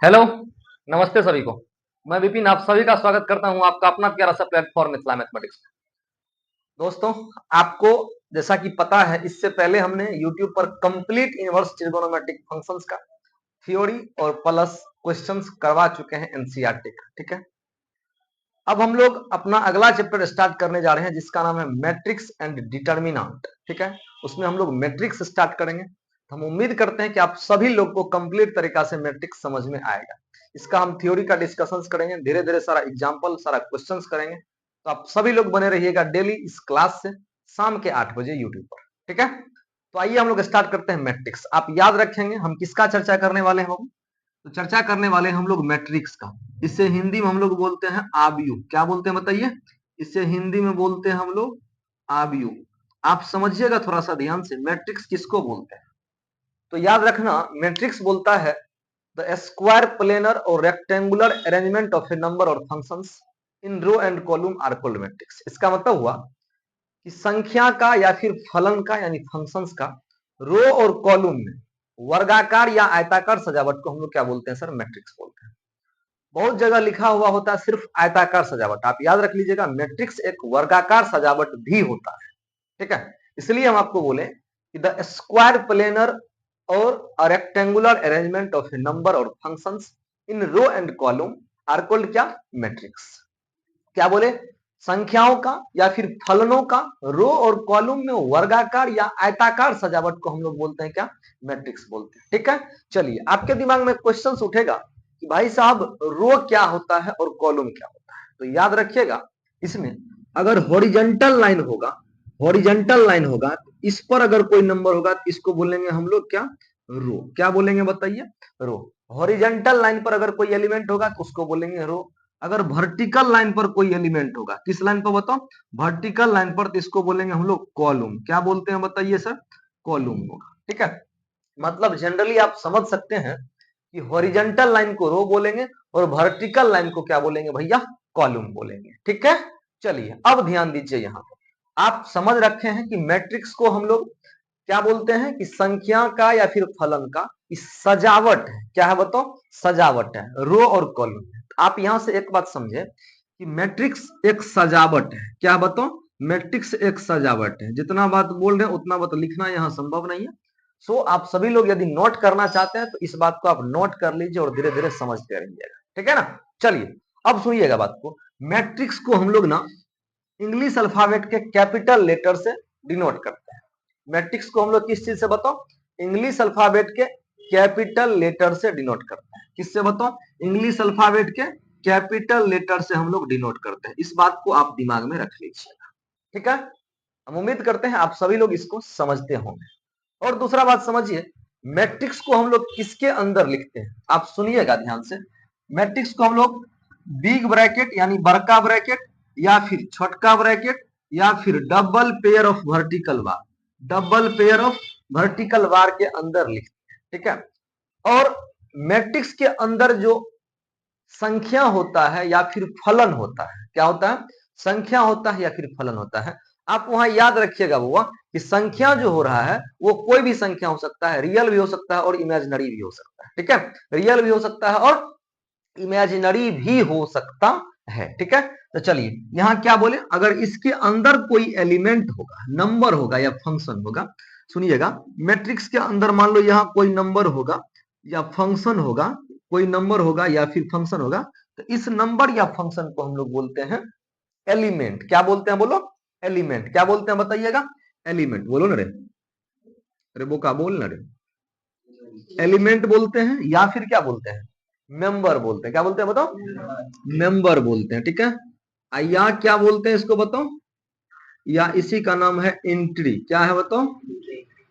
Hello, नमस्ते सभी को। मैं विपिन आप सभी का स्वागत करता हूं आपका अपना प्यारा सा प्लेटफॉर्म मिथिला मैथमेटिक्स। दोस्तों, आपको जैसा कि पता है, इससे पहले हमने YouTube पर कंप्लीट इनवर्स ट्रिगोनोमेट्रिक फंक्शंस का थ्योरी और प्लस क्वेश्चंस करवा चुके हैं एनसीईआरटी का। ठीक है, अब हम लोग अपना अगला चैप्टर स्टार्ट करने जा रहे हैं जिसका नाम है मैट्रिक्स एंड डिटर्मिनेंट। ठीक है, उसमें हम लोग मैट्रिक्स स्टार्ट करेंगे। तो हम उम्मीद करते हैं कि आप सभी लोग को कंप्लीट तरीका से मैट्रिक्स समझ में आएगा। इसका हम थ्योरी का डिस्कशंस करेंगे, धीरे धीरे सारा एग्जाम्पल सारा क्वेश्चंस करेंगे। तो आप सभी लोग बने रहिएगा डेली इस क्लास से शाम के 8 बजे यूट्यूब पर। ठीक है, तो आइए हम लोग स्टार्ट करते हैं मैट्रिक्स। आप याद रखेंगे हम किसका चर्चा करने वाले हैं बाबू? तो चर्चा करने वाले हैं हम लोग मैट्रिक्स का। इसे हिंदी में हम लोग बोलते हैं आव्यूह। क्या बोलते हैं बताइए? इसे हिंदी में बोलते हैं हम लोग आव्यूह। आप समझिएगा थोड़ा सा ध्यान से, मैट्रिक्स किसको बोलते हैं। तो याद रखना, मैट्रिक्स बोलता है द स्क्वायर प्लेनर और rectangular arrangement of a number और functions in row and column are called matrix. इसका मतलब हुआ कि संख्या का या फिर फलन का यानी फंक्शंस का रो और कॉलम में वर्गाकार या आयताकार सजावट को हम लोग क्या बोलते हैं सर? मैट्रिक्स बोलते हैं। बहुत जगह लिखा हुआ होता है सिर्फ आयताकार सजावट, आप याद रख लीजिएगा मैट्रिक्स एक वर्गाकार सजावट भी होता है। ठीक है, इसलिए हम आपको बोले कि द स्क्वायर प्लेनर और rectangular arrangement of a number और functions in row and column are called क्या? मैट्रिक्स। क्या बोले? संख्याओं का या फिर फलनों का रो और कॉलम में वर्गाकार या आयताकार सजावट को हम लोग बोलते हैं क्या? मैट्रिक्स बोलते हैं। ठीक है, चलिए आपके दिमाग में क्वेश्चंस उठेगा कि भाई साहब रो क्या होता है और कॉलम क्या होता है। तो याद रखिएगा, इसमें अगर हॉरिजॉन्टल लाइन होगा, हॉरिजॉन्टल लाइन होगा, इस पर अगर कोई नंबर होगा तो इसको बोलेंगे हम लोग क्या? रो। क्या बोलेंगे बताइए? रो। हॉरिजॉन्टल लाइन पर अगर कोई एलिमेंट होगा तो उसको बोलेंगे रो। अगर वर्टिकल लाइन पर कोई एलिमेंट होगा, किस लाइन पर बताओ? वर्टिकल लाइन पर, तो इसको बोलेंगे हम लोग कॉलम। क्या बोलते हैं बताइए सर? कॉलम होगा। ठीक है, मतलब जनरली आप समझ सकते हैं कि हॉरिजॉन्टल लाइन को रो बोलेंगे और वर्टिकल लाइन को क्या बोलेंगे भैया? कॉलम बोलेंगे। ठीक है, चलिए अब ध्यान दीजिए। यहां पर आप समझ रखे हैं कि मैट्रिक्स को हम लोग क्या बोलते हैं कि संख्या का या फिर फलन का सजावट है। क्या है बताओ? सजावट है, रो और कॉलम। आप यहां से एक बात समझे कि मैट्रिक्स एक सजावट है। क्या बताओ? मैट्रिक्स एक सजावट है। जितना बात बोल रहे हैं उतना बात लिखना यहां संभव नहीं है। सो आप सभी लोग यदि नोट करना चाहते हैं तो इस बात को आप नोट कर लीजिए और धीरे धीरे समझते रहिएगा। ठीक है ना? चलिए अब सुनिएगा बात को। मैट्रिक्स को हम लोग ना इंग्लिश अल्फाबेट के कैपिटल लेटर से डिनोट करते हैं। मैट्रिक्स को हम लोग किस चीज से बताओ? इंग्लिश अल्फाबेट के कैपिटल लेटर से डिनोट करते हैं। किससे बताओ? इंग्लिश अल्फाबेट के कैपिटल लेटर से हम लोग डिनोट करते हैं। इस बात को आप दिमाग में रख लीजिएगा। ठीक है, हम उम्मीद करते हैं आप सभी लोग इसको समझते होंगे। और दूसरा बात समझिए, मैट्रिक्स को हम लोग किसके अंदर लिखते हैं? आप सुनिएगा ध्यान से। मैट्रिक्स को हम लोग बिग ब्रैकेट यानी बड़का ब्रैकेट या फिर छोटका ब्रैकेट या फिर double pair of vertical bar, double pair of vertical bar के अंदर लिखते हैं। ठीक है, और मैट्रिक्स के अंदर जो संख्या होता है या फिर फलन होता है, क्या होता है? संख्या होता है या फिर फलन होता है। आप वहां याद रखिएगा वो कि संख्या जो हो रहा है वो कोई भी संख्या हो सकता है, रियल भी हो सकता है और इमेजिनरी भी हो सकता है। ठीक है, रियल भी हो सकता है और इमेजिनरी भी हो सकता है। ठीक है, तो चलिए यहां क्या बोले, अगर इसके अंदर कोई एलिमेंट होगा, नंबर होगा या फंक्शन होगा, सुनिएगा, मैट्रिक्स के अंदर मान लो यहां कोई नंबर होगा या फंक्शन होगा, कोई नंबर होगा या फिर फंक्शन होगा, तो इस नंबर या फंक्शन को हम लोग बोलते हैं एलिमेंट। क्या बोलते हैं बोलो? एलिमेंट। क्या बोलते हैं बताइएगा? एलिमेंट। बोलो ना रे, अरे वो का बोल ना रे। एलिमेंट बोलते हैं या फिर क्या बोलते हैं? मेंबर बोलते हैं। क्या बोलते हैं बताओ? मेंबर बोलते हैं। ठीक है, या क्या बोलते हैं इसको बताओ? या इसी का नाम है एंट्री। क्या है बताओ?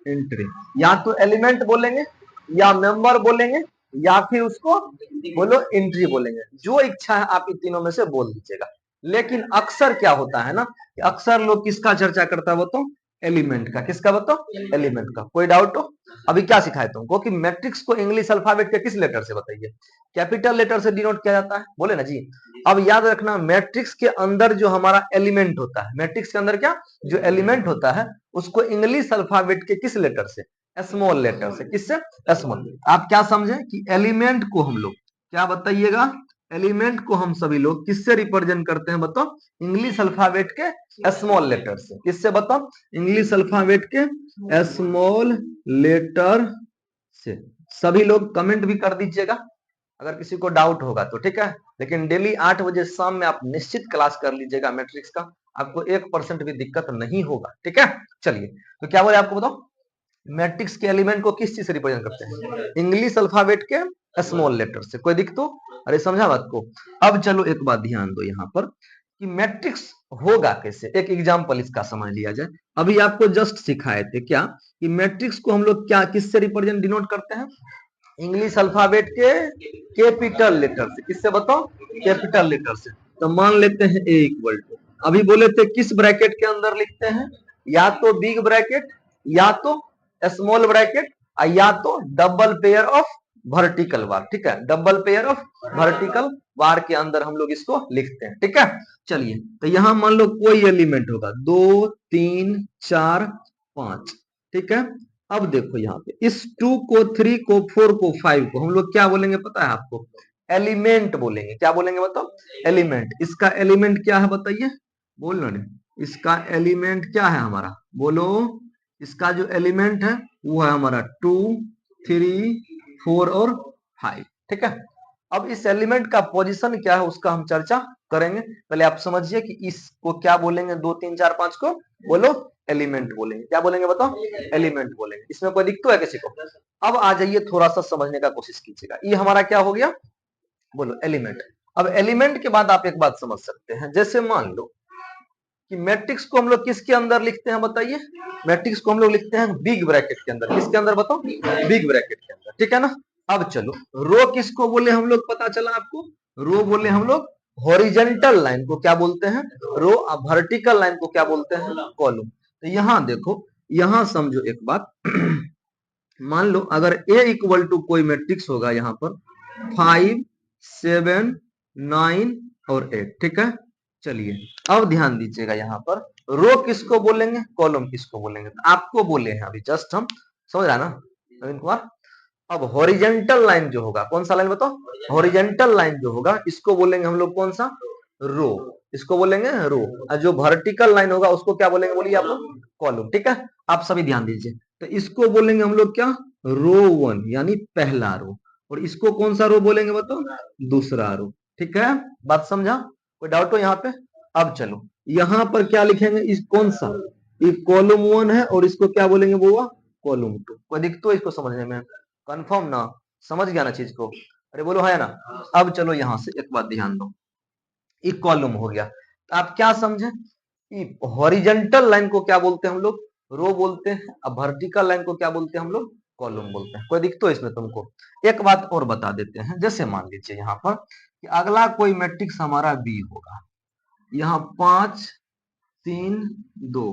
एंट्री। या तो एलिमेंट बोलेंगे या मेंबर बोलेंगे या फिर उसको बोलो एंट्री बोलेंगे। जो इच्छा है आप इन तीनों में से बोल दीजिएगा। लेकिन अक्सर क्या होता है ना, अक्सर लोग किसका चर्चा करता है बताओ? एलिमेंट का। किसका बताओ? एलिमेंट का। कोई डाउट हो? अभी क्या सिखाए तुमको कि मैट्रिक्स को इंग्लिश अल्फाबेट के किस लेटर से बताइए? कैपिटल लेटर से डिनोट किया जाता है। बोले ना जी। अब याद रखना, मैट्रिक्स के अंदर जो हमारा एलिमेंट होता है, मैट्रिक्स के अंदर क्या जो एलिमेंट होता है उसको इंग्लिश अल्फाबेट के किस लेटर से? स्मॉल लेटर से। किससे? स्मॉल। आप क्या समझे कि एलिमेंट को हम लोग क्या बताइएगा, एलिमेंट को हम सभी लोग किससे रिप्रेजेंट करते हैं बताओ, इंग्लिश अल्फाबेट के स्मॉल लेटर से। किससे बताओ, इंग्लिश अल्फाबेट के स्मॉल लेटर से। सभी लोग कमेंट भी कर दीजिएगा अगर किसी को डाउट होगा तो, ठीक है। लेकिन डेली 8 बजे शाम में आप निश्चित क्लास कर लीजिएगा मैट्रिक्स का, आपको 1% भी दिक्कत नहीं होगा, ठीक है। चलिए, तो क्या बोले आपको बताओ, मैट्रिक्स के एलिमेंट को किस चीज से रिप्रेजेंट करते हैं, इंग्लिश अल्फाबेट के स्मॉल लेटर से। कोई दिक्कत तो, अरे समझा बात को। अब चलो एक बात ध्यान दो यहाँ पर कि मैट्रिक्स होगा कैसे, एक एग्जांपल इसका समझ लिया जाए। अभी आपको जस्ट सिखाए थे क्या कि मैट्रिक्स को हम लोग क्या किससे रिप्रेजेंट डिनोट करते हैं, इंग्लिश अल्फाबेट के कैपिटल लेटर से। किससे बताओ, कैपिटल लेटर से। तो मान लेते हैं ए इक्वल टू, अभी बोले थे किस ब्रैकेट के अंदर लिखते हैं, या तो बिग ब्रैकेट, या तो स्मॉल ब्रैकेट, या तो double pair of vertical bar, ठीक है। Double pair of vertical bar के अंदर हम लोग इसको लिखते हैं, ठीक है। चलिए, तो यहां मान लो कोई एलिमेंट होगा 2 3 4 5, ठीक है। अब देखो यहाँ पे इस 2 को 3 को 4 को 5 को हम लोग क्या बोलेंगे पता है आपको, एलिमेंट बोलेंगे। क्या बोलेंगे बताओ, एलिमेंट। इसका एलिमेंट क्या है बताइए, बोलो ना, इसका एलिमेंट क्या है हमारा, बोलो। इसका जो एलिमेंट है वो है हमारा 2 3 4 और 5, ठीक है। अब इस एलिमेंट का पोजीशन क्या है उसका हम चर्चा करेंगे। पहले आप समझिए कि इसको क्या बोलेंगे, 2 3 4 5 को बोलो एलिमेंट बोलेंगे। क्या बोलेंगे बताओ, एलिमेंट बोलेंगे। इसमें कोई दिक्कत है किसी को। अब आ जाइए थोड़ा सा समझने का कोशिश कीजिएगा, ये हमारा क्या हो गया, बोलो एलिमेंट। अब एलिमेंट के बाद आप एक बात समझ सकते हैं, जैसे मान लो कि मैट्रिक्स को हम लोग किसके अंदर लिखते हैं बताइए, मैट्रिक्स को हम लोग लिखते हैं बिग ब्रैकेट के अंदर। किसके अंदर बताओ, बिग ब्रैकेट के अंदर, ठीक है ना। अब चलो, रो किसको बोले हम लोग, पता चला आपको, रो बोले हम लोग हॉरिजेंटल लाइन को क्या बोलते हैं, रो। अब वर्टिकल लाइन को क्या बोलते हैं, कॉलम। तो यहां देखो, यहां समझो एक बात मान लो अगर ए इक्वल टू कोई मैट्रिक्स होगा यहाँ पर 5 7 9 और 8, ठीक है। चलिए, अब ध्यान दीजिएगा यहाँ पर रो किसको बोलेंगे, कॉलम किसको बोलेंगे, तो आपको बोले हैं अभी जस्ट हम, समझ रहा ना नवीन कुमार। अब हॉरिजेंटल लाइन जो होगा, कौन सा लाइन बताओ, हॉरिजेंटल लाइन जो होगा इसको बोलेंगे हम लोग कौन सा, रो। इसको बोलेंगे रो। और जो वर्टिकल लाइन होगा उसको क्या बोलेंगे बोलिए आप लोग, कॉलम, ठीक है। आप सभी ध्यान दीजिए, तो इसको बोलेंगे हम लोग क्या, रो 1 यानी पहला रो। और इसको कौन सा रो बोलेंगे बताओ, दूसरा रो, ठीक है। बात समझा, कोई डाउट हो यहाँ पे। अब चलो यहाँ पर क्या लिखेंगे, इस कौन सा, ये कॉलम 1 है और इसको क्या बोलेंगे वो हुआ कॉलम 2। कोई दिक्कत हो इसको समझने में, कंफर्म ना, समझ गया ना चीज को, अरे बोलो है ना। अब चलो यहाँ से एक बात ध्यान दो, ये कॉलम हो गया। तो आप क्या समझे, हॉरिजेंटल लाइन को क्या बोलते हैं हम लोग, रो बोलते हैं। अब वर्टिकल लाइन को क्या बोलते हैं हम लोग, कॉलम बोलते हैं। कोई दिक्कत तो इसमें तुमको, एक बात और बता देते हैं। जैसे मान लीजिए यहाँ पर कि अगला कोई मैट्रिक्स हमारा बी होगा, यहाँ 5 3 2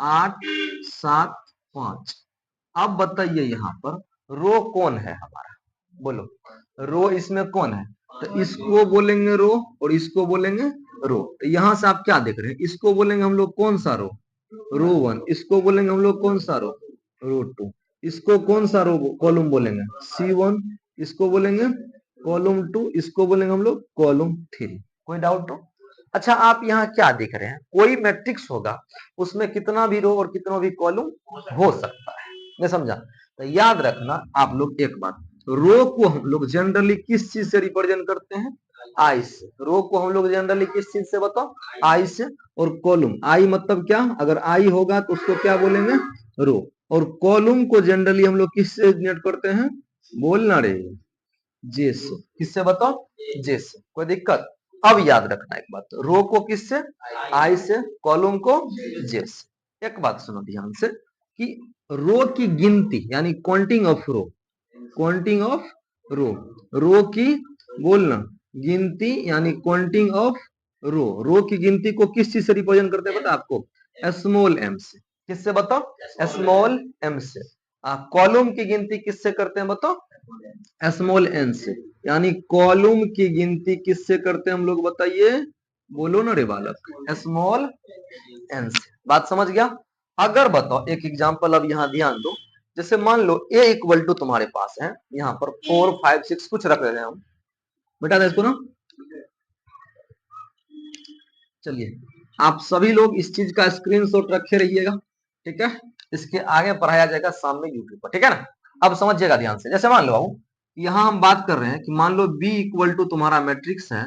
8 7 5। अब बताइए यहाँ पर रो कौन है हमारा, बोलो रो इसमें कौन है, तो इसको बोलेंगे रो और इसको बोलेंगे रो। तो यहां से आप क्या देख रहे हैं, इसको बोलेंगे हम लोग कौन सा रो, रो 1। इसको बोलेंगे हम लोग कौन सा रो, रो 2। इसको कौन सा रो कॉलम बोलेंगे, C1। इसको बोलेंगे कॉलम 2। इसको बोलेंगे हम लोग कॉलम 3। कोई डाउट हो। अच्छा, आप यहाँ क्या देख रहे हैं, कोई मैट्रिक्स होगा उसमें कितना भी रो और कितना भी कॉलम हो सकता है, मैं समझा। तो याद रखना आप लोग एक बात, रो को हम लोग जनरली किस चीज से रिप्रेजेंट करते हैं, आई से। रो को हम लोग जनरली किस चीज से बताओ, आई से। और कॉलम, आई मतलब क्या, अगर आई होगा तो उसको क्या बोलेंगे, रो। और कॉलम को जनरली हम लोग किससे डिनोट करते हैं, बोलना रे, जे से। किससे बताओ, जे से। कोई दिक्कत। अब याद रखना एक बात, रो को किससे, आई से, कॉलम को जे से। एक बात सुनो ध्यान से कि रो की गिनती यानी counting of row, counting of row, row की बोलना गिनती यानी काउंटिंग ऑफ रो। रो की गिनती को किस चीज से रिप्रेजेंट करते हैं पता आपको, स्मॉल एम से। किससे बताओ, स्मॉल एम से। कॉलम की गिनती किससे करते हैं बताओ, स्मॉल एन से। यानी कॉलम की गिनती किससे करते हैं हम लोग बताइए, बोलो ना रे बालक, स्मॉल एन से। बात समझ गया। अगर बताओ एक एग्जांपल, अब यहाँ ध्यान दो, जैसे मान लो ए इक्वल टू तुम्हारे पास है यहाँ पर 4 5 6 कुछ रख रहे हैं हम, बेटा दे इसको ना। चलिए आप सभी लोग इस चीज का स्क्रीनशॉट रखे रहिएगा, ठीक है। इसके आगे पढ़ाया जाएगा सामने यूट्यूब पर, ठीक है ना। अब समझिएगा ध्यान से। जैसे मान लो बाबू, यहाँ हम बात कर रहे हैं कि मान लो बी इक्वल टू तुम्हारा मैट्रिक्स है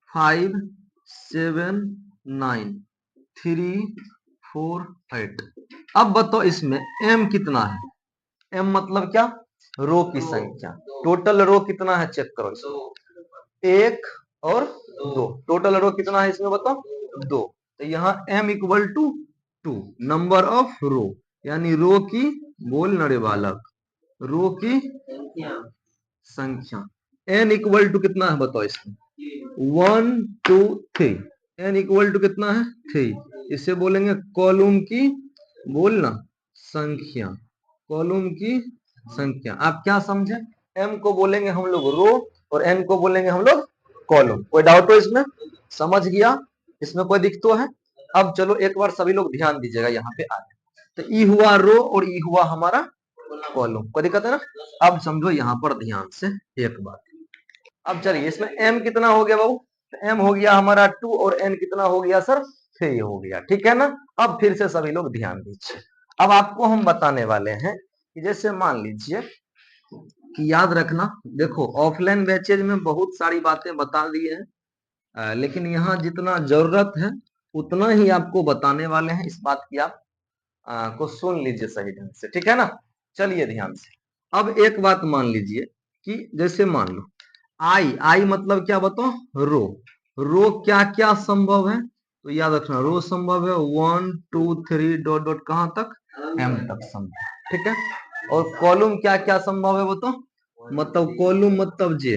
5 7 9 3 4 8। अब बताओ इसमें एम कितना है। एम मतलब क्या, रो की संख्या। टोटल रो कितना है चेक करो इसमें, एक और दो। टोटल रो कितना है इसमें बताओ, दो। तो यहाँ m equal to 2, number of row, यानी रो की बोल नरे बालक, रो की संख्या। n इक्वल टू कितना है बताओ इसमें, 1 2 3। n इक्वल टू कितना है 3। इसे बोलेंगे कॉलम की बोलना संख्या, कॉलम की संख्या। आप क्या समझे, m को बोलेंगे हम लोग रो और n को बोलेंगे हम लोग कॉलम। कोई डाउट हो इसमें, समझ गया, इसमें कोई दिक्कत तो है। अब चलो एक बार सभी लोग ध्यान दीजिएगा यहाँ पे आगे। तो ई हुआ रो और ई हुआ हमारा कॉलम, कोई दिक्कत है ना। अब समझो यहाँ पर ध्यान से एक बात। अब चलिए इसमें m कितना हो गया बाबू, m हो गया हमारा 2 और n कितना हो गया सर 3 हो गया, ठीक है ना। अब फिर से सभी लोग ध्यान दीजिए। अब आपको हम बताने वाले हैं कि जैसे मान लीजिए कि याद रखना, देखो ऑफलाइन बैचेज में बहुत सारी बातें बता दी है, लेकिन यहाँ जितना जरूरत है उतना ही आपको बताने वाले हैं। इस बात की आप को सुन लीजिए सही ढंग से, ठीक है ना। चलिए ध्यान से। अब एक बात मान लीजिए कि जैसे मान लो आई मतलब क्या बताओ, रो। रो क्या क्या संभव है, तो याद रखना रो संभव है 1 2 3 डॉट डॉट कहां तक, m तक संभव, ठीक है। और कॉलम क्या क्या संभव है बताओ, मतलब कॉलम मतलब जे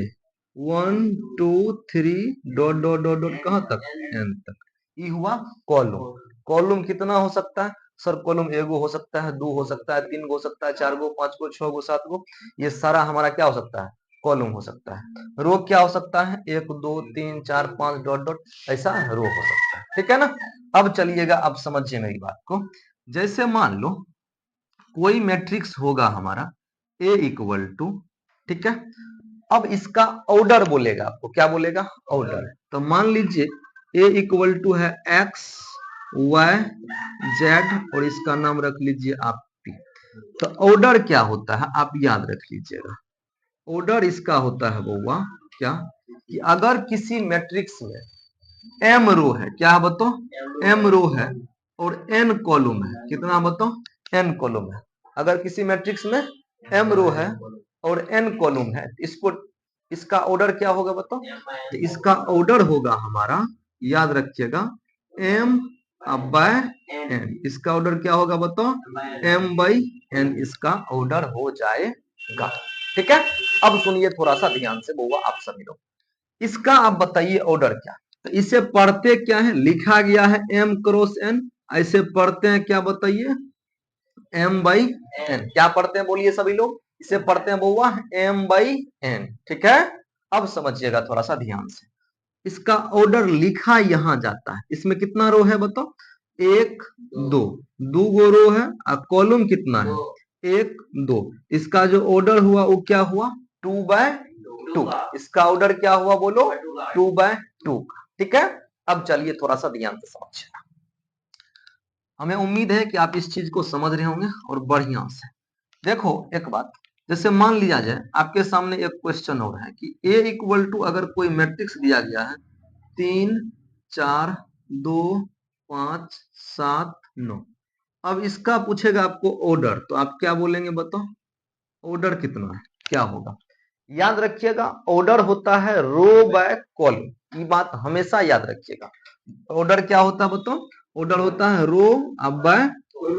1 2 3 डॉट डॉट डॉट डॉट कहां तक, n तक। ये हुआ कॉलम। कॉलम कितना हो सकता है सर, कॉलम एगो हो सकता है, दो हो सकता है, तीन गो हो सकता है, चार गो, पांच गो, छह गो, सात गो। ये सारा हमारा क्या हो सकता है, कॉलम हो सकता है। रो क्या हो सकता है, एक दो तीन चार पांच डॉट डॉट, ऐसा रो हो सकता है, ठीक है ना। अब चलिएगा, अब समझिए मेरी बात को। जैसे मान लो कोई मैट्रिक्स होगा हमारा ए इक्वल टू, ठीक है। अब इसका ऑर्डर बोलेगा, आपको क्या बोलेगा, ऑर्डर। तो मान लीजिए ए इक्वल टू है एक्स वाई जेड और इसका नाम रख लीजिए आप पी। तो ऑर्डर क्या होता है आप याद रख लीजिएगा। ऑर्डर इसका होता है बउआ क्या, कि अगर किसी मैट्रिक्स में एम रो है, क्या बताओ एम रो है और एन कॉलम है, कितना बताओ एन कॉलम है। अगर किसी मैट्रिक्स में एम रो है और एन कॉलम है, इसको इसका ऑर्डर क्या होगा बताओ, तो इसका ऑर्डर होगा हमारा, याद रखिएगा एम बाय एन। इसका ऑर्डर क्या होगा बताओ, एम बाई एन इसका ऑर्डर हो जाएगा, ठीक है। अब सुनिए थोड़ा सा ध्यान से बउआ आप सभी लोग, इसका आप बताइए ऑर्डर क्या। तो इसे पढ़ते क्या है, लिखा गया है m क्रॉस n, ऐसे पढ़ते हैं क्या बताइए, m बाई n। क्या पढ़ते हैं बोलिए सभी लोग, इसे पढ़ते हैं बउआ m बाई n, ठीक है। अब समझिएगा थोड़ा सा ध्यान से, इसका ऑर्डर लिखा यहां जाता है। इसमें कितना रो है बताओ, एक दो, दो गो रो है और कॉलम कितना है, एक दो। इसका जो ऑर्डर हुआ वो क्या हुआ, 2/2। इसका ऑर्डर क्या हुआ बोलो, 2/2, ठीक है। अब चलिए थोड़ा सा ध्यान से समझिए, हमें उम्मीद है कि आप इस चीज को समझ रहे होंगे और बढ़िया से। देखो एक बात, जैसे मान लिया जाए आपके सामने एक क्वेश्चन और है कि ए इक्वल टू अगर कोई मैट्रिक्स दिया गया है 3 4 2 5 7 9। अब इसका पूछेगा आपको ऑर्डर, तो आप क्या बोलेंगे बताओ, ऑर्डर कितना है, क्या होगा। याद रखिएगा ऑर्डर होता है रो बाय कॉलम, ये बात हमेशा याद रखिएगा। ऑर्डर क्या होता है बताओ, ऑर्डर होता है रो बाय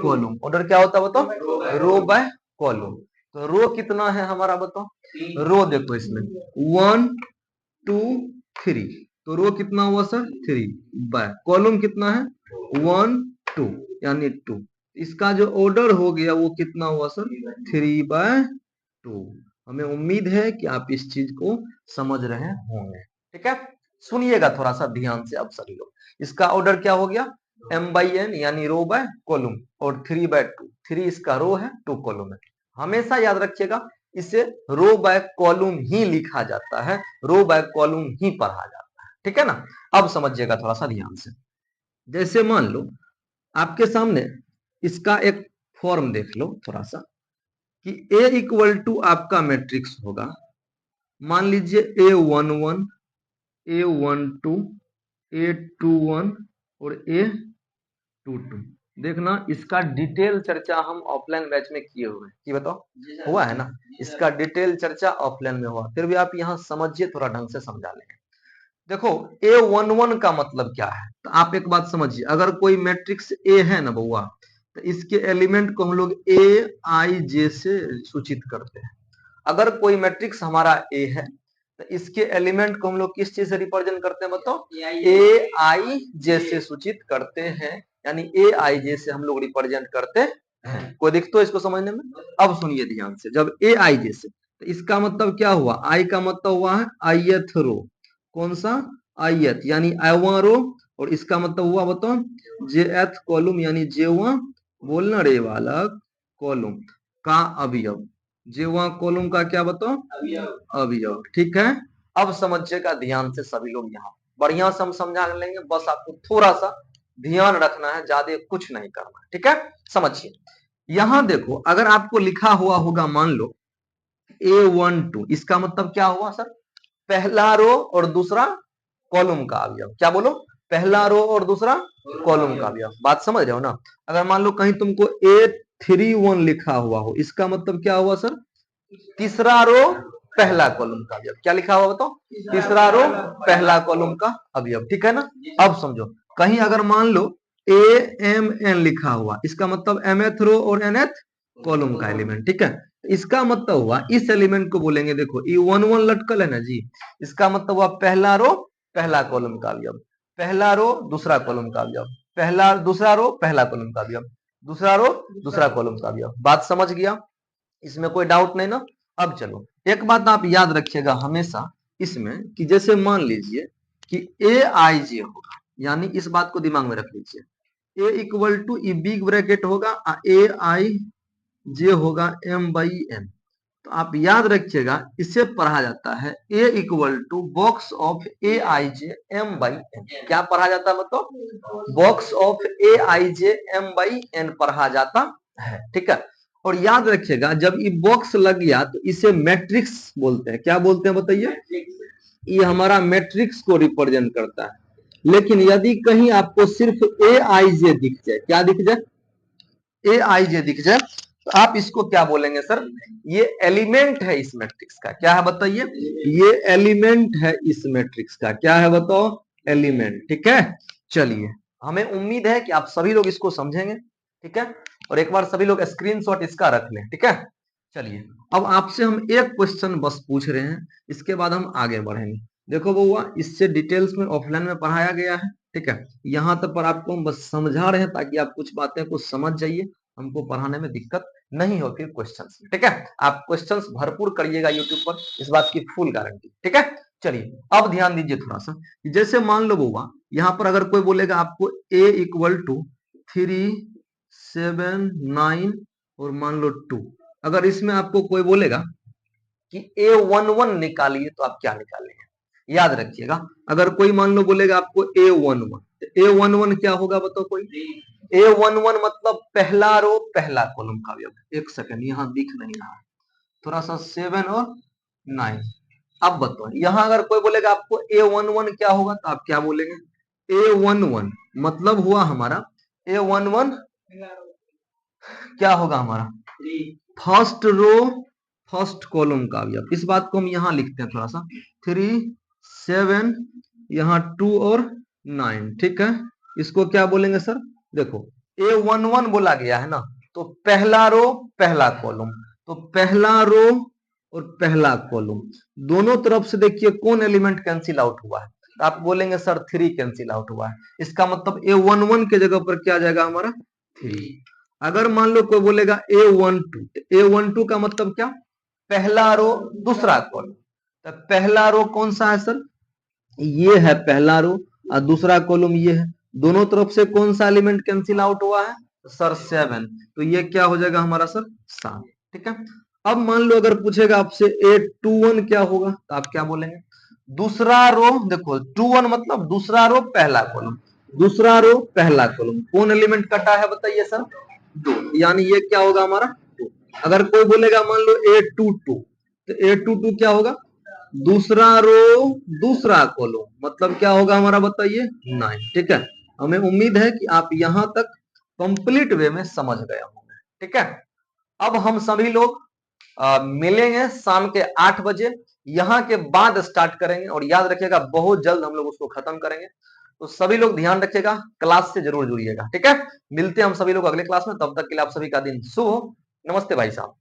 कॉलम। ऑर्डर क्या होता है बताओ, रो बाय कॉलम। तो रो कितना है हमारा बताओ, रो देखो इसमें 1 2 3, तो रो कितना हुआ सर 3 बाय कॉलम कितना है 1 2 यानी 2। इसका जो ऑर्डर हो गया वो कितना हुआ सर 3/2। हमें उम्मीद है कि आप इस चीज को समझ रहे होंगे, ठीक है। सुनिएगा थोड़ा सा ध्यान से अब सभी लोग, इसका ऑर्डर क्या हो गया m बाई एन यानी रो बाय कॉलम और 3/2। 3 इसका रो है 2 कॉलम है। हमेशा याद रखिएगा इसे रो बाय कॉलम ही लिखा जाता है, रो बाय कॉलम ही पढ़ा जाता है। ठीक है ना। अब समझिएगा थोड़ा सा ध्यान से। जैसे मान लो आपके सामने इसका एक फॉर्म देख लो थोड़ा सा, कि A इक्वल टू आपका मैट्रिक्स होगा, मान लीजिए A11, A12, A21 और A22। देखना इसका डिटेल चर्चा हम ऑफलाइन बैच में किए हुए हैं, कि बताओ हुआ है ना, इसका डिटेल चर्चा ऑफलाइन में हुआ, फिर भी आप यहाँ समझिए, थोड़ा ढंग से समझा लेंगे। देखो A11 का मतलब क्या है, तो आप एक बात समझिए, अगर कोई मैट्रिक्स A है ना बउआ, तो इसके एलिमेंट को हम लोग A I J से सूचित करते हैं। अगर कोई मैट्रिक्स हमारा A है तो इसके एलिमेंट को हम लोग किस चीज से रिप्रेजेंट करते हैं, बताओ, A I J से सूचित करते हैं, यानी A I J से हम लोग रिप्रेजेंट करते हैं। कोई दिक्कत तो इसको समझने में? अब सुनिए ध्यान से, जब A I J से, तो इसका मतलब क्या हुआ, I का मतलब हुआ है ith रो, कौन सा ith, यानी i रो, और इसका मतलब हुआ बताओ jth कॉलम, यानी जेवा बोलना रे वाला कॉलम का अवयव, जेवा कॉलम का क्या बताओ अवयव। ठीक है। अब समझिएगा ध्यान से सभी लोग, यहाँ बढ़िया से हम समझा लेंगे, बस आपको थोड़ा सा ध्यान रखना है, ज्यादा कुछ नहीं करना है। ठीक है, समझिए। यहां देखो, अगर आपको लिखा हुआ होगा, मान लो A12, इसका मतलब क्या हुआ सर, पहला रो और दूसरा कॉलम का अवयव। क्या बोलो, पहला रो और दूसरा कॉलम का अवयव। बात समझ रहे हो ना। अगर मान लो कहीं तुमको A31 लिखा हुआ हो, इसका मतलब क्या हुआ सर, तीसरा रो पहला कॉलम का अवयव। क्या लिखा हुआ बताओ, तीसरा रो पहला कॉलम का अवयव। ठीक है ना। अब समझो, कहीं अगर मान लो AMN लिखा हुआ, इसका मतलब mth रो और nth कॉलम का एलिमेंट। ठीक है, इसका मतलब हुआ इस एलिमेंट को बोलेंगे, देखो ये 1 1 लटकल है ना जी, इसका मतलब हुआ पहला रो पहला कॉलम का अवयव, पहला रो दूसरा कॉलम का अवयव, पहला दूसरा रो पहला कॉलम का अवयव, दूसरा रो दूसरा कॉलम का अवयव। बात समझ गया, इसमें कोई डाउट नहीं ना। अब चलो, एक बात आप याद रखिएगा हमेशा इसमें, कि जैसे मान लीजिए कि ए आई जे होगा, यानी इस बात को दिमाग में रख लीजिए, a equal to e big bracket होगा, ए आई जे होगा एम बाई एन। तो आप याद रखिएगा, इसे पढ़ा जाता है a equal to box of a i j m by n. क्या पढ़ा जाता है, मतलब box of a i j m by n पढ़ा जाता है। ठीक है, और याद रखिएगा जब ये बॉक्स लग गया तो इसे मैट्रिक्स बोलते हैं। क्या बोलते हैं बताइए, ये हमारा मैट्रिक्स को रिप्रेजेंट करता है। लेकिन यदि कहीं आपको सिर्फ ए आई जे दिख जाए, क्या दिख जाए, ए आई जे दिख जाए, तो आप इसको क्या बोलेंगे सर, ये एलिमेंट है इस मैट्रिक्स का। क्या है बताइए, ये एलिमेंट है इस मैट्रिक्स का। क्या है बताओ, एलिमेंट। ठीक है, चलिए, हमें उम्मीद है कि आप सभी लोग इसको समझेंगे। ठीक है, और एक बार सभी लोग स्क्रीनशॉट इसका रख लें। ठीक है, चलिए, अब आपसे हम एक क्वेश्चन बस पूछ रहे हैं, इसके बाद हम आगे बढ़ेंगे। देखो बउआ, इससे डिटेल्स में ऑफलाइन में पढ़ाया गया है। ठीक है, यहाँ तक पर आपको हम बस समझा रहे हैं ताकि आप कुछ बातें को समझ जाइए, हमको पढ़ाने में दिक्कत नहीं होती क्वेश्चंस में। ठीक है, आप क्वेश्चंस भरपूर करिएगा यूट्यूब पर, इस बात की फुल गारंटी। ठीक है, चलिए अब ध्यान दीजिए थोड़ा सा, जैसे मान लो बउआ, यहाँ पर अगर कोई बोलेगा आपको a इक्वल टू 3 7 9 और मान लो 2, अगर इसमें आपको कोई बोलेगा कि A11 निकालिए, तो आप क्या निकालेंगे, याद रखिएगा। अगर कोई मान लो बोलेगा आपको A11, तो A11 क्या होगा बताओ कोई, A11 मतलब पहला रो पहला कॉलम का अवयव। एक सेकंड, यहाँ दिख नहीं रहा, थोड़ा सा 7 और 9। अब बताओ, यहाँ अगर कोई बोलेगा आपको A11 क्या होगा, तो आप क्या बोलेंगे, A11 मतलब हुआ हमारा A11 क्या होगा हमारा, फर्स्ट रो फर्स्ट कॉलम का अवयव। इस बात को हम यहाँ लिखते हैं थोड़ा सा, 3 7, यहाँ 2 और 9। ठीक है, इसको क्या बोलेंगे सर, देखो A11 बोला गया है ना, तो पहला रो पहला कॉलम, तो पहला रो और पहला कॉलम दोनों तरफ से देखिए कौन एलिमेंट कैंसिल आउट हुआ है, तो आप बोलेंगे सर 3 कैंसिल आउट हुआ है। इसका मतलब A11 के जगह पर क्या जाएगा हमारा 3। अगर मान लो कोई बोलेगा A12, A12 का मतलब क्या, पहला रो दूसरा कॉलम, तो पहला रो कौन सा है सर, ये है पहला रो, और दूसरा कॉलम ये है, दोनों तरफ से कौन सा एलिमेंट कैंसिल आउट हुआ है सर 7, तो ये क्या हो जाएगा हमारा सर 7। ठीक है, अब मान लो अगर पूछेगा आपसे A21 क्या होगा तो आप क्या बोलेंगे? दूसरा रो, देखो 21 मतलब दूसरा रो पहला कॉलम, दूसरा रो पहला कॉलम, कौन एलिमेंट कटा है बताइए सर? 2, यानी ये क्या होगा हमारा 2। अगर कोई बोलेगा मान लो A22 तो A22 क्या होगा? दूसरा रो दूसरा कॉलम, मतलब क्या होगा हमारा बताइए? 9। ठीक है, हमें उम्मीद है कि आप यहां तक कंप्लीट वे में समझ गए होंगे। ठीक है, अब हम सभी लोग मिलेंगे शाम के 8 बजे, यहां के बाद स्टार्ट करेंगे और याद रखिएगा बहुत जल्द हम लोग उसको खत्म करेंगे। तो सभी लोग ध्यान रखिएगा, क्लास से जरूर जुड़िएगा। ठीक है, मिलते हैं हम सभी लोग अगले क्लास में, तब तक के लिए आप सभी का दिन शुभ हो। नमस्ते भाई साहब।